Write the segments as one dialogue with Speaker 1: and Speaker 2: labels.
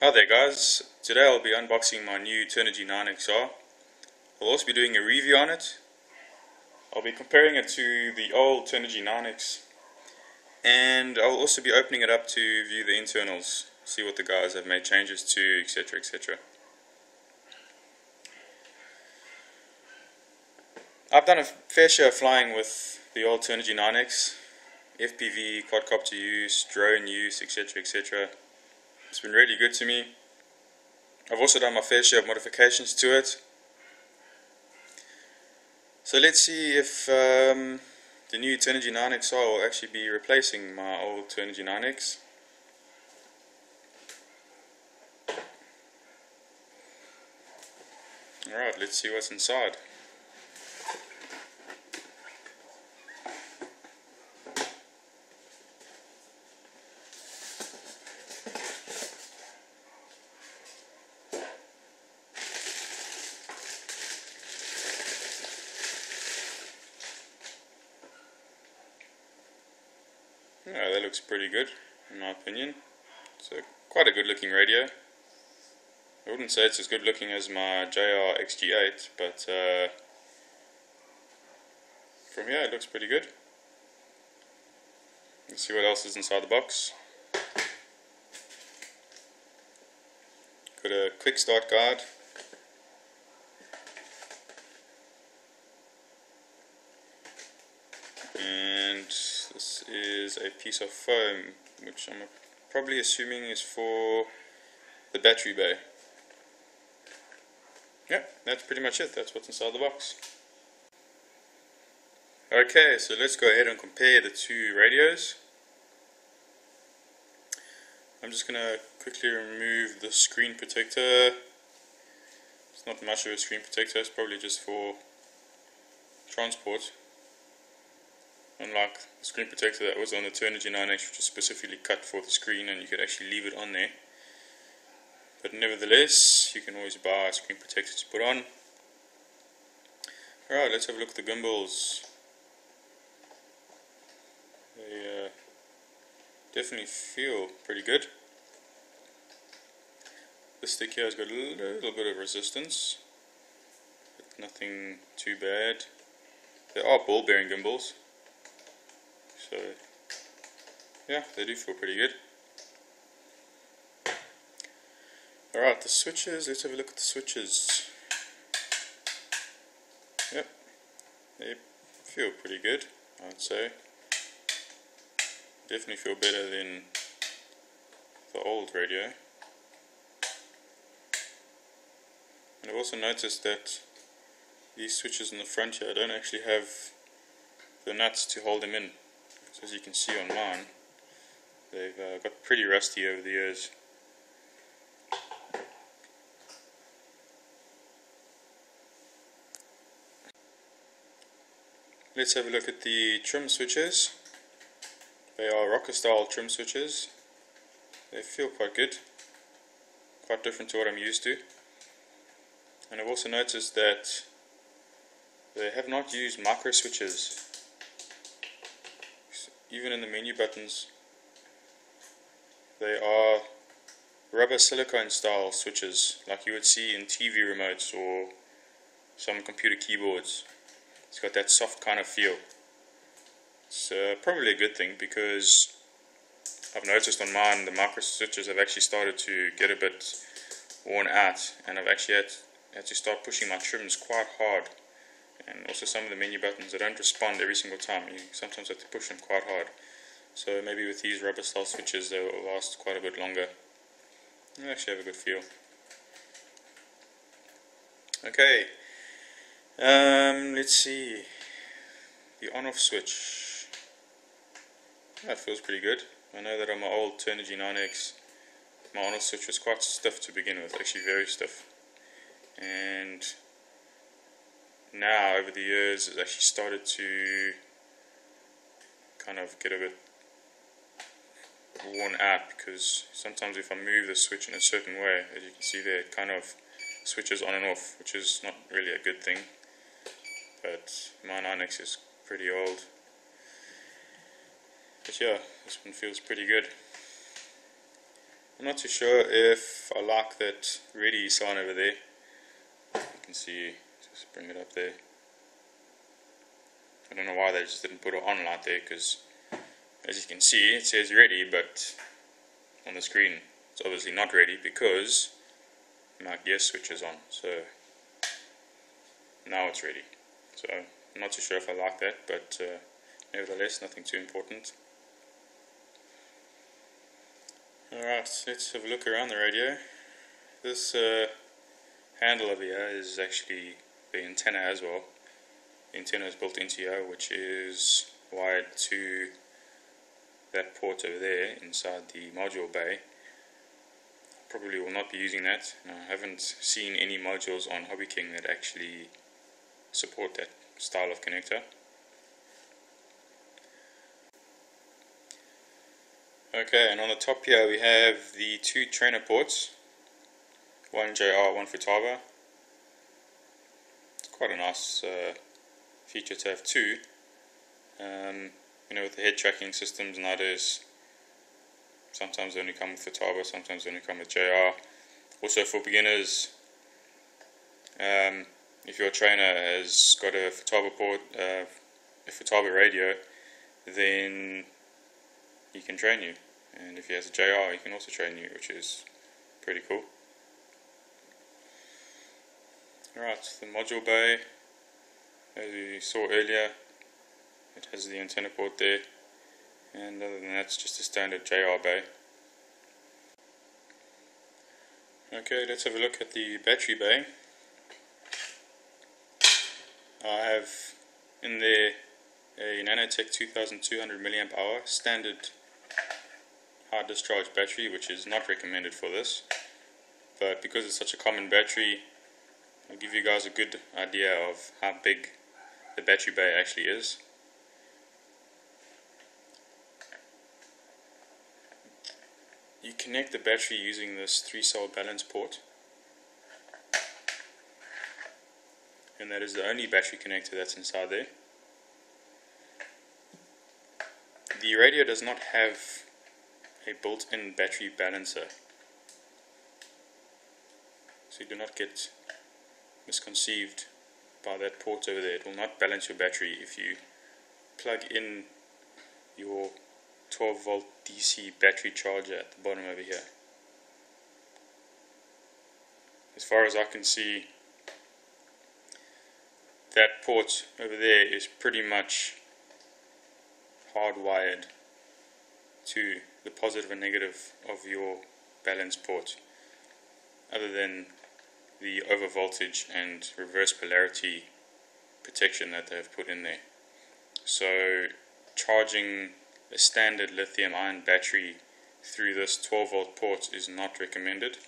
Speaker 1: Hi there guys, today I'll be unboxing my new Turnigy 9XR. I'll also be doing a review on it. I'll be comparing it to the old Turnigy 9X, and I'll also be opening it up to view the internals, see what the guys have made changes to, etc, etc. I've done a fair share of flying with the old Turnigy 9X, FPV, quadcopter use, drone use, etc, etc. It's been really good to me. I've also done my fair share of modifications to it. So let's see if the new Turnigy 9XR will actually be replacing my old Turnigy 9X. Alright, let's see what's inside. Yeah, that looks pretty good in my opinion. It's quite a good looking radio. I wouldn't say it's as good looking as my JR XG8, but from here it looks pretty good. Let's see what else is inside the box. Got a quick start guide. And this is a piece of foam, which I'm probably assuming is for the battery bay. Yeah, that's pretty much it. That's what's inside the box. Okay, so let's go ahead and compare the two radios. I'm just going to quickly remove the screen protector. It's not much of a screen protector, it's probably just for transport. Unlike the screen protector that was on the Turnigy 9X, which was specifically cut for the screen and you could actually leave it on there. But nevertheless, you can always buy a screen protector to put on. Alright, let's have a look at the gimbals. They definitely feel pretty good. This stick here has got a little bit of resistance, but nothing too bad. There are ball bearing gimbals, so yeah, they do feel pretty good. Alright, the switches, let's have a look at the switches. Yep, they feel pretty good, I would say. Definitely feel better than the old radio. And I've also noticed that these switches in the front here don't actually have the nuts to hold them in. So as you can see on mine, they've got pretty rusty over the years. Let's have a look at the trim switches. They are rocker style trim switches. They feel quite good, quite different to what I'm used to. And I've also noticed that they have not used micro switches. Even in the menu buttons, they are rubber silicone style switches like you would see in TV remotes or some computer keyboards. It's got that soft kind of feel. It's probably a good thing, because I've noticed on mine the micro switches have actually started to get a bit worn out, and I've actually had to start pushing my trims quite hard. And also some of the menu buttons, they don't respond every single time. You sometimes have to push them quite hard. So maybe with these rubber style switches they will last quite a bit longer. They actually have a good feel. Okay, let's see. The on-off switch. That feels pretty good. I know that on my old Turnigy 9X, my on-off switch was quite stiff to begin with, actually very stiff. And now over the years it's actually started to kind of get a bit worn out, because sometimes if I move the switch in a certain way, as you can see there, it kind of switches on and off, which is not really a good thing. But my 9X is pretty old. But yeah, this one feels pretty good. I'm not too sure if I like that ready sign over there. You can see, just bring it up there. I don't know why they just didn't put it on like there, because as you can see it says ready, but on the screen it's obviously not ready because my gear switch is on. So now it's ready. So I'm not too sure if I like that, but nevertheless, nothing too important. Alright, let's have a look around the radio. This handle over here is actually the antenna as well. The antenna is built into here, which is wired to that port over there inside the module bay. Probably will not be using that. I haven't seen any modules on Hobby King that actually support that style of connector. Okay, and on the top here we have the two trainer ports, one JR, one Futaba. It's quite a nice feature to have two. You know, with the head tracking systems nowadays, sometimes they only come with Futaba, sometimes they only come with JR. Also for beginners, if your trainer has got a Futaba port, a Futaba radio, then he can train you, and if he has a JR he can also train you, which is pretty cool. Right, the module bay, as we saw earlier, it has the antenna port there, and other than that it's just a standard JR bay. Okay, let's have a look at the battery bay. I have in there a Nanotech 2200 mAh standard high discharge battery, which is not recommended for this, but because it's such a common battery, I'll give you guys a good idea of how big the battery bay actually is. You connect the battery using this 3-cell balance port, and that is the only battery connector that's inside there. The radio does not have a built-in battery balancer, so you do not get misconceived by that port over there. It will not balance your battery if you plug in your 12 volt DC battery charger at the bottom over here. As far as I can see, that port over there is pretty much hardwired to the positive and negative of your balance port, other than the over voltage and reverse polarity protection that they've put in there. So charging a standard lithium ion battery through this 12 volt port is not recommended.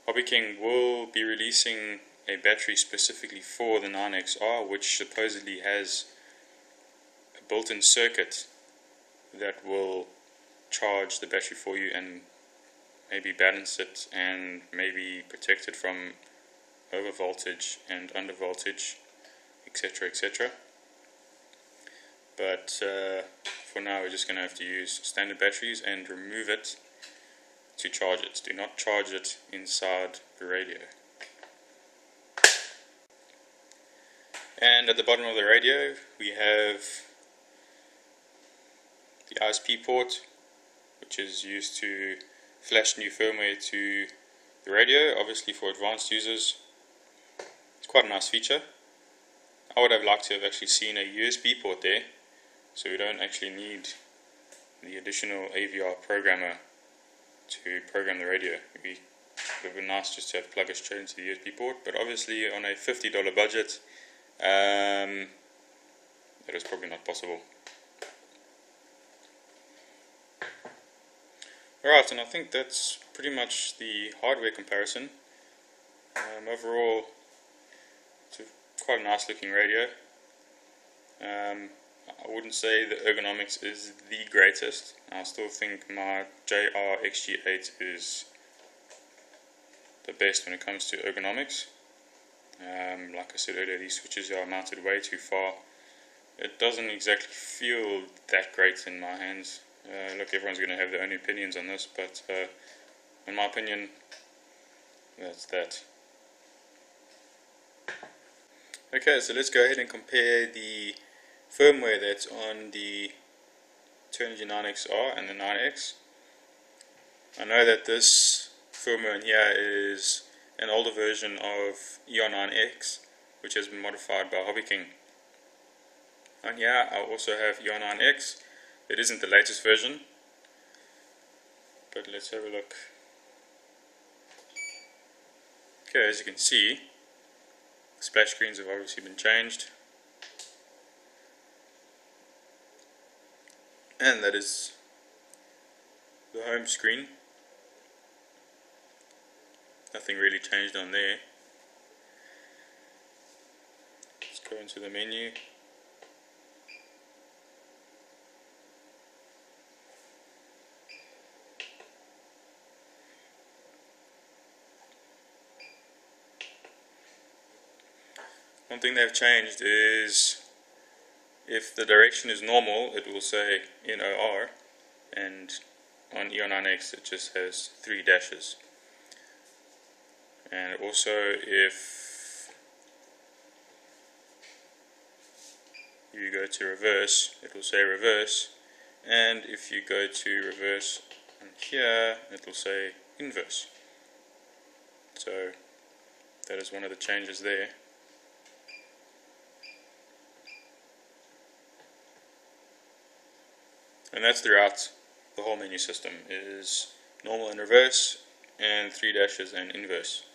Speaker 1: Hobby King will be releasing a battery specifically for the 9XR, which supposedly has a built-in circuit that will charge the battery for you and maybe balance it and maybe protect it from over voltage and under voltage, etc, etc. But for now we're just going to have to use standard batteries and remove it to charge it. Do not charge it inside the radio. And at the bottom of the radio we have the ISP port, which is used to flash new firmware to the radio, obviously for advanced users. It's quite a nice feature. I would have liked to have actually seen a USB port there, so we don't actually need the additional AVR programmer to program the radio. It would have been nice just to have plug it straight into the USB port, but obviously on a $50 budget, that is probably not possible. Alright, and I think that's pretty much the hardware comparison. Overall, it's quite a nice looking radio. I wouldn't say the ergonomics is the greatest. I still think my JR XG8 is the best when it comes to ergonomics. Like I said earlier, these switches are mounted way too far. It doesn't exactly feel that great in my hands. Look, everyone's going to have their own opinions on this, but in my opinion, that's that. Okay, so let's go ahead and compare the firmware that's on the Turnigy 9XR and the 9X. I know that this firmware in here is an older version of ER9X, which has been modified by Hobby King. On here I also have ER9X. It isn't the latest version, but let's have a look. Okay, as you can see, the splash screens have obviously been changed, and that is the home screen. Nothing really changed on there. Let's go into the menu. One thing they've changed is if the direction is normal, it will say NOR, and on ER9X it just has 3 dashes. And also, if you go to reverse, it will say reverse, and if you go to reverse on here, it will say inverse. So that is one of the changes there. And that's throughout the whole menu system, is normal and reverse, and 3 dashes and inverse.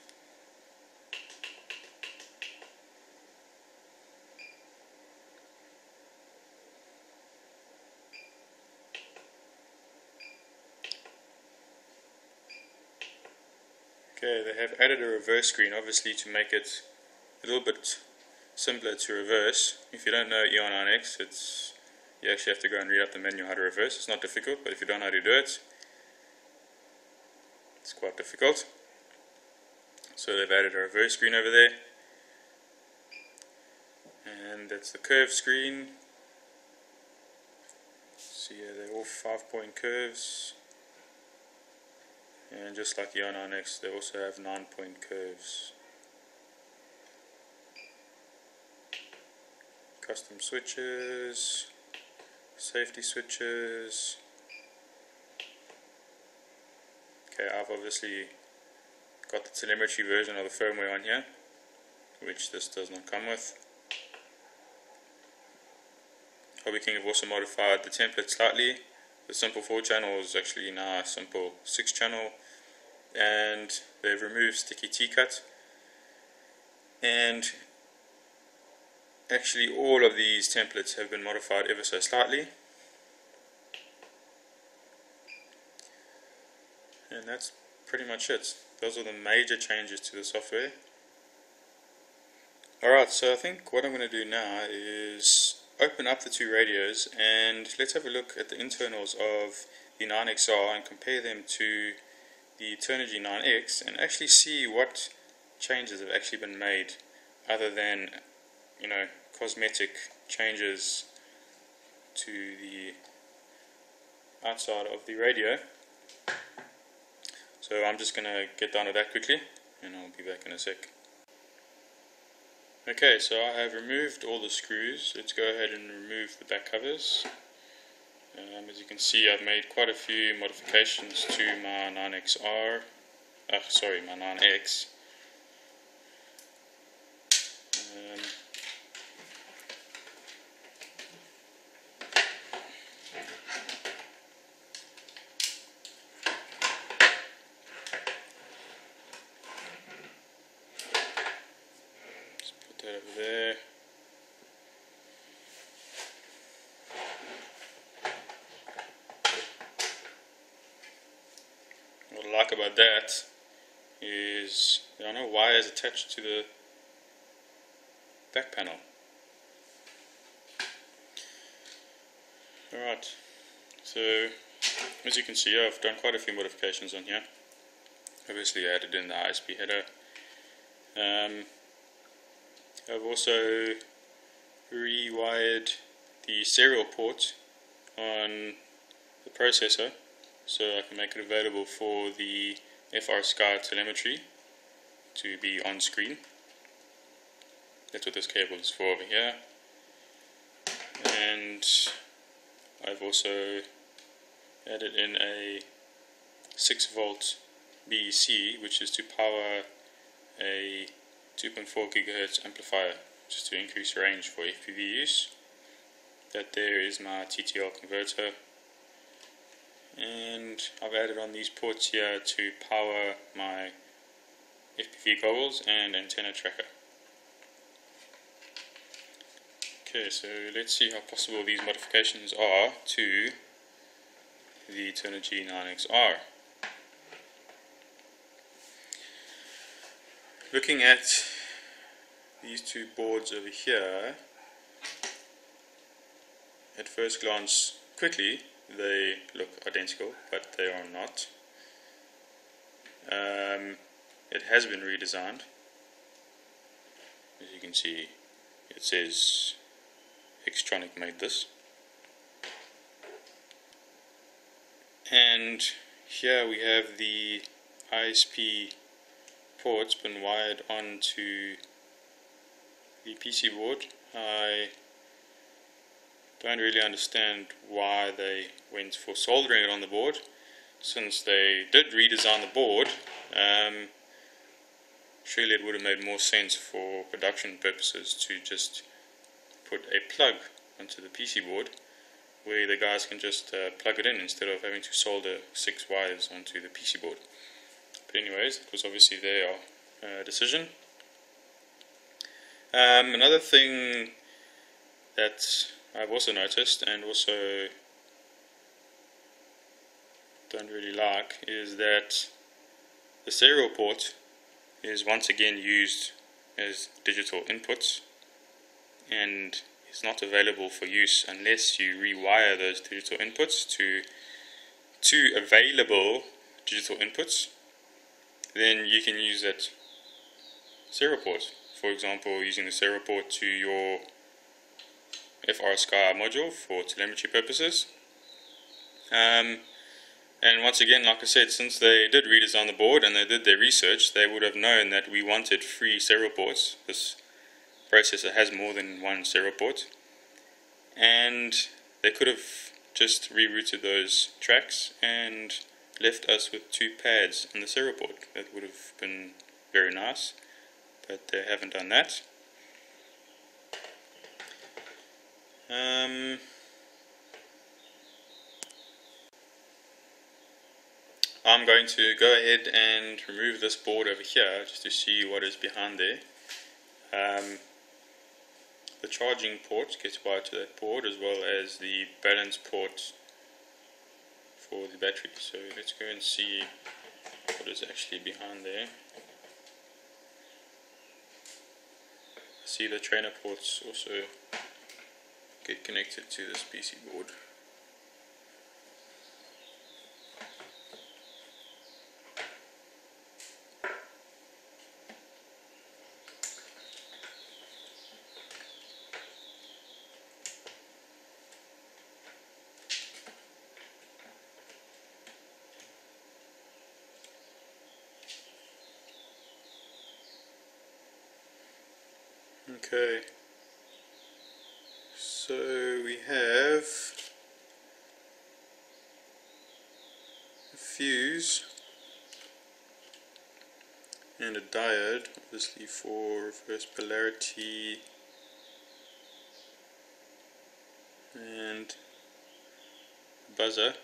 Speaker 1: Okay, they have added a reverse screen, obviously to make it a little bit simpler to reverse. If you don't know ER9X, you actually have to go and read out the menu how to reverse. It's not difficult, but if you don't know how to do it, it's quite difficult. So they've added a reverse screen over there, and that's the curve screen. See here, they're all 5-point curves, and just like ER9X, they also have 9-point curves. Custom switches, safety switches. Okay, I've obviously got the telemetry version of the firmware on here, which this does not come with. Hobby King have also modified the template slightly. The simple 4-channel is actually now a simple 6-channel, and they've removed sticky T-cut, and actually all of these templates have been modified ever so slightly. And that's pretty much it. Those are the major changes to the software. Alright, so I think what I'm going to do now is open up the 2 radios and let's have a look at the internals of the 9XR and compare them to the Turnigy 9X and actually see what changes have actually been made other than, cosmetic changes to the outside of the radio. So I'm just going to get down to that quickly and I'll be back in a sec. Okay, so I have removed all the screws. Let's go ahead and remove the back covers. As you can see, I've made quite a few modifications to my 9XR, my 9X. Over there. What I like about that is there are no wires attached to the back panel. Alright, so as you can see, I've done quite a few modifications on here. Obviously I added in the ISP header. I've also rewired the serial port on the processor so I can make it available for the FR Sky telemetry to be on screen. That's what this cable is for over here. And I've also added in a 6 volt BEC, which is to power a 2.4 gigahertz amplifier, just to increase range for FPV use. That there is my TTL converter, and I've added on these ports here to power my FPV goggles and antenna tracker. Okay, so let's see how possible these modifications are to the Turnigy 9XR. Looking at these two boards over here, at first glance, quickly, they look identical, but they are not. It has been redesigned. As you can see, it says Xtronic made this. And here we have the ISP ports been wired onto the PC board. I don't really understand why they went for soldering it on the board, since they did redesign the board. Surely it would have made more sense for production purposes to just put a plug onto the PC board where the guys can just plug it in instead of having to solder 6 wires onto the PC board. But anyways, it was obviously their decision. Another thing that I've also noticed and also don't really like is that the serial port is once again used as digital inputs and is not available for use unless you rewire those digital inputs to two available digital inputs. Then you can use that serial port. For example, using the serial port to your FR Sky module for telemetry purposes. And once again, like I said, since they did redesign the board and they did their research, they would have known that we wanted 3 serial ports. This processor has more than 1 serial port, and they could have just rerouted those tracks and left us with 2 pads in the serial port. That would have been very nice, but they haven't done that. I'm going to go ahead and remove this board over here just to see what is behind there. The charging port gets wired to that board, as well as the balance port for the battery. So let's go and see what is actually behind there. See, the trainer ports also get connected to this PC board. Okay, so we have a fuse and a diode, obviously for reverse polarity, and a buzzer.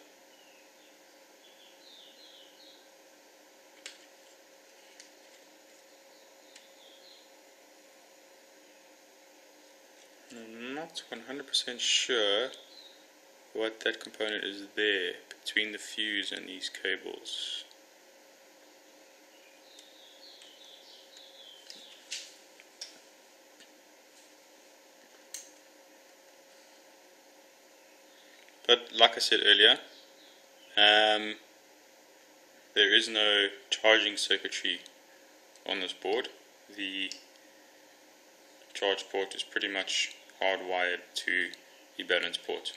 Speaker 1: I'm not 100% sure what that component is there between the fuse and these cables. But like I said earlier, there is no charging circuitry on this board. The charge port is pretty much hardwired to the balance port.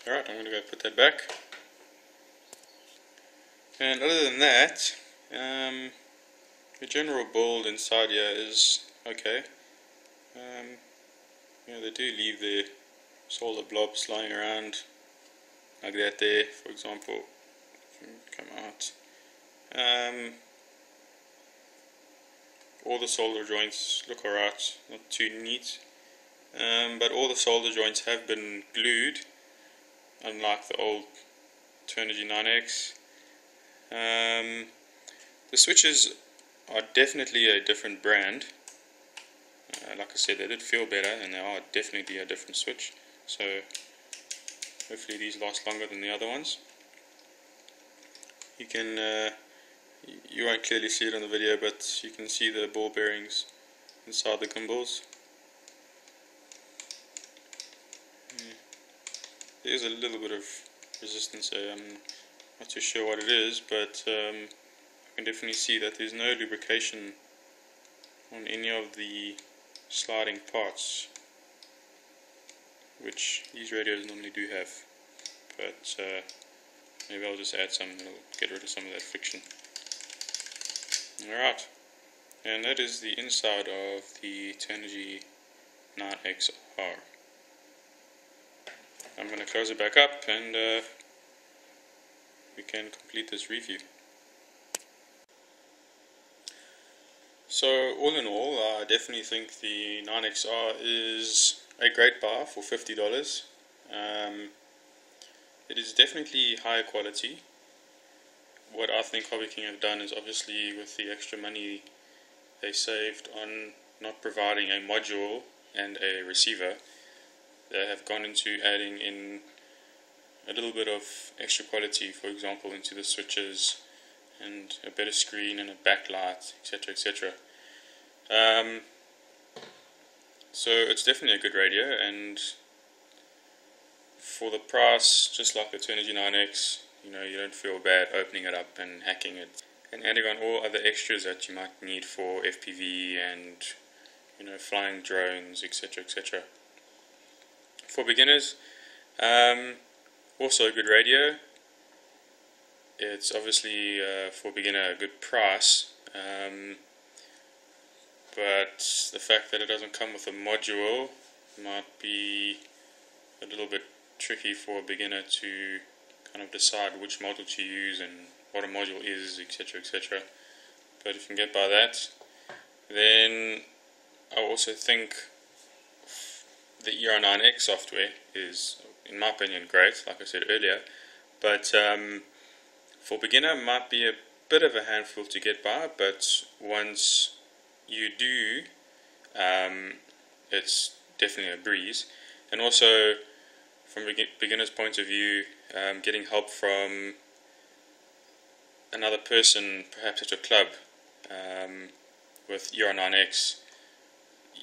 Speaker 1: Alright, I'm going to go put that back. And other than that, the general build inside here is okay. They do leave their solder blobs lying around like that there, for example. Come out. All the solder joints look alright, not too neat, but all the solder joints have been glued, unlike the old Turnigy 9X. The switches are definitely a different brand. Like I said, they did feel better, and they are definitely a different switch. So hopefully these last longer than the other ones. You can, you won't clearly see it on the video, but you can see the ball bearings inside the gimbals. There's a little bit of resistance there. I'm not too sure what it is, but I can definitely see that there's no lubrication on any of the sliding parts, which these radios normally do have, but maybe I'll just add some and it'll get rid of some of that friction. Alright, and that is the inside of the Turnigy 9XR. I'm going to close it back up and we can complete this review. So all in all, I definitely think the 9XR is a great buy for $50. It is definitely higher quality. What I think Hobby King have done is, obviously with the extra money they saved on not providing a module and a receiver, they have gone into adding in a little bit of extra quality, for example into the switches and a better screen and a backlight, etc, etc. So it's definitely a good radio, and for the price, just like the Turnigy 9X, you don't feel bad opening it up and hacking it and adding on all other extras that you might need for FPV and flying drones, etc, etc. For beginners, also a good radio. It's obviously for a beginner a good price, but the fact that it doesn't come with a module might be a little bit tricky for a beginner to kind of decide which module to use and what a module is, etc, etc. But if you can get by that, then I also think the ER9X software is, in my opinion, great, like I said earlier, but for beginner might be a bit of a handful to get by, but once you do, it's definitely a breeze. And also, from a beginner's point of view, getting help from another person, perhaps at your club, with ER9X,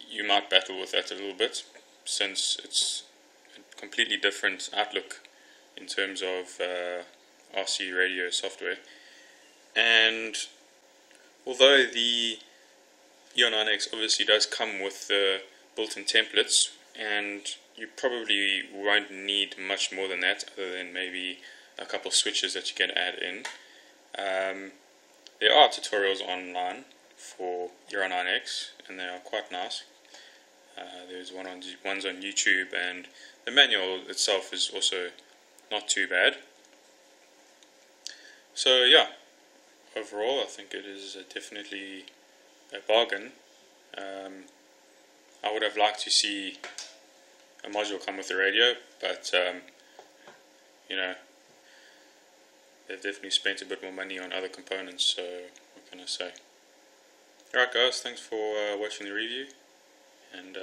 Speaker 1: you might battle with that a little bit, since it's a completely different outlook in terms of RC radio software. And although the ER9X obviously does come with the built-in templates, and you probably won't need much more than that, other than maybe a couple switches that you can add in. There are tutorials online for ER9X, and they are quite nice. There's ones on YouTube, and the manual itself is also not too bad. So yeah, overall I think it is definitely a bargain. I would have liked to see a module come with the radio, but they've definitely spent a bit more money on other components, so what can I say. Alright guys, thanks for watching the review, and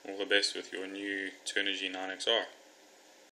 Speaker 1: all the best with your new Turnigy 9XR.